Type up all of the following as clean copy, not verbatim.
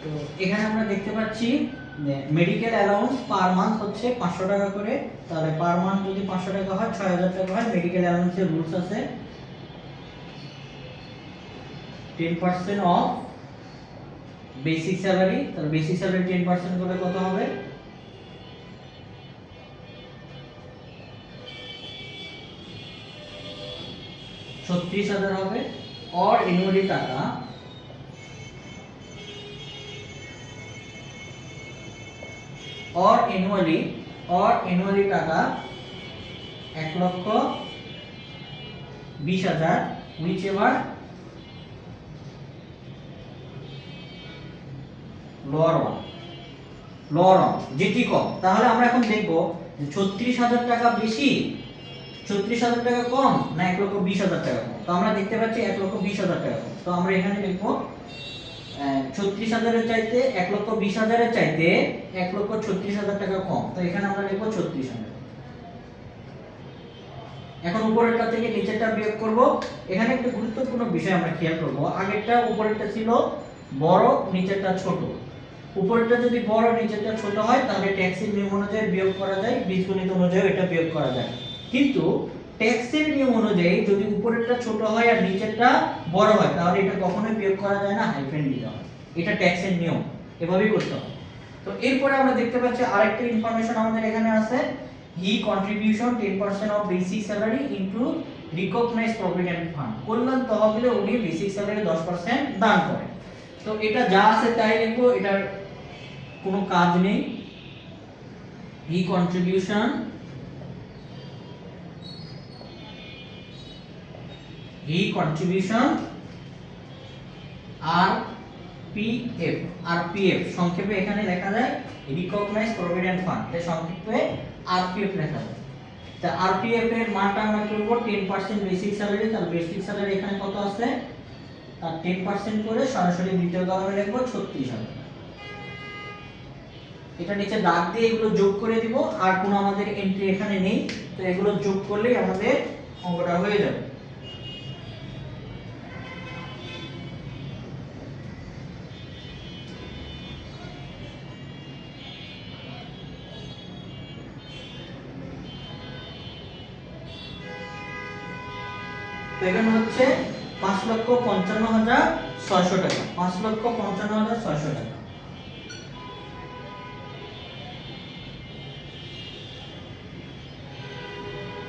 তো এখানে আমরা দেখতে পাচ্ছি যে মেডিকেল অ্যালাউন্স পার মান্থ হচ্ছে 500 টাকা করে। তাহলে পার মান্থ যদি 500 টাকা হয় 6000 টাকা হয়। মেডিকেল অ্যালাউন্সের রুলস আছে 10% অফ বেসিক স্যালারি। তাহলে বেসিক স্যালারি 10% করলে কত হবে? 36000 হবে। और এনুয়ালি টাকা और एनुअली টাকা 1,20,000 which ever লোয়ার ওয়ান যেটি কম। তাহলে আমরা এখন দেখব যে 36000 টাকা বেশি, 36000 টাকা কম না 1,20,000 টাকা কম। তো আমরা দেখতে পাচ্ছি 1,20,000 টাকা কম। তো আমরা এখানে লিখব 36,000 এর চাইতে 1,20,000 এর চাইতে 1,36,000 টাকা কম। তো এখানে আমরা লিখব 36,000। এখন উপরেরটা থেকে নিচেরটা বিয়োগ করব। এখানে একটা গুরুত্বপূর্ণ বিষয় আমরা খেয়াল করব, আগেরটা উপরেরটা ছিল বড় নিচেরটা ছোট। উপরেরটা যদি বড় নিচেরটা ছোট হয় তাহলে ট্যাক্সের নিয়ম অনুযায়ী বিয়োগ করা যায়, বীজগণিত অনুযায়ী এটা বিয়োগ করা যায়। কিন্তু ট্যাক্সের নিয়ম অনুযায়ী যদি উপরেরটা ছোট হয় আর নিচেরটা বড় হয় তাহলে এটা কখনোই বিয়োগ করা যায় না, হাইফেন দিতে হয়। এটা ট্যাক্সের নিয়ম, এভাবেই করতে হবে। তো এরপরে আমরা দেখতে পাচ্ছি আরেকটা ইনফরমেশন আমাদের এখানে আছে, he contribution 10% of basic salary into recognised provident fund. কল্যাণ তহবিলে উনি বেসিক স্যালারি 10% দান করেন। তো এটা যা আছে তাই লিখবো, এটার কোনো কাজ নেই। হি কন্ট্রিবিউশন আরপিএফ সংক্ষেপে এখানে লেখা যায় রিকগনাইজড প্রভিডেন্ট ফান্ড, এটা সংক্ষেপে আরপিএফ লেখা যায়। তা আরপিএফ এর মানটা আমরা করব 10% বেসিক স্যালারি। তাহলে বেসিক স্যালারি এখানে কত আছে, তার 10% করে সরাসরি দ্বিতীয় কলামে লিখব 36,000। এটা নিচে দাগ দিয়ে এগুলো যোগ করে দিব, আর কোনো আমাদের এন্ট্রি এখানে নেই। তো এগুলো যোগ করলেই আমাদের অঙ্কটা হয়ে যাবে। তো এখানে হচ্ছে 5,55,600 টাকা, 5,55,600 টাকা।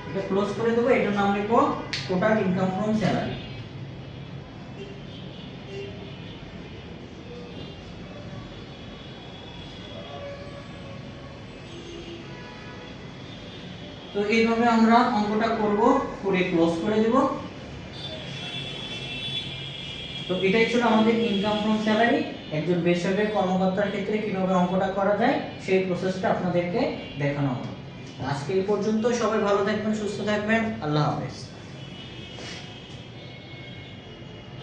এটা ক্লোজ করে দেবো, এটার নাম লিখবো টোটাল ইনকাম ফ্রম স্যালারি। তো এইভাবে আমরা অঙ্কটা করব, করে ক্লোজ করে দেব। তো এটাই ছিল আমাদের ইনকাম ফ্রম স্যালারি। একজন বেসরকারি কর্মকর্তার ক্ষেত্রে কিভাবে অঙ্কটা করা যায় সেই প্রসেসটা আপনাদেরকে দেখানো হলো। আজকে এই পর্যন্ত। সবাই ভালো থাকবেন, সুস্থ থাকবেন। আল্লাহ হাফেজ।